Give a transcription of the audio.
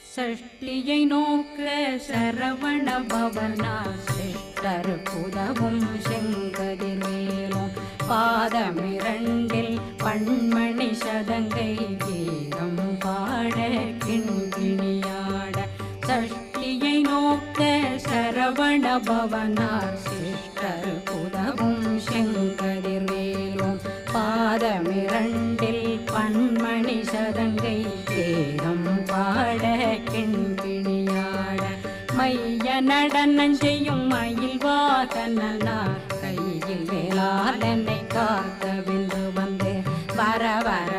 சஷ்டியை நோக்க சரவண பவனா சிஷ்டர் புதவும் செங்கதிர்வேலும் பாதமிரண்டில் பண்மணி சதங்கை கீதம் பாட கிண்கிணியாட சஷ்டியை நோக்க சரவண பவனார் சிஷ்டர் புதவும் செங்கதிர்வேலும் பாதமிரண்டில் பண்மணி சதங்கை கீதம் பாட கிண்கிணியாட மைய நடனம் செய்யும் மயில் வாகனார் கையில் வேளாளனை காக்க வென்று வந்து வர வர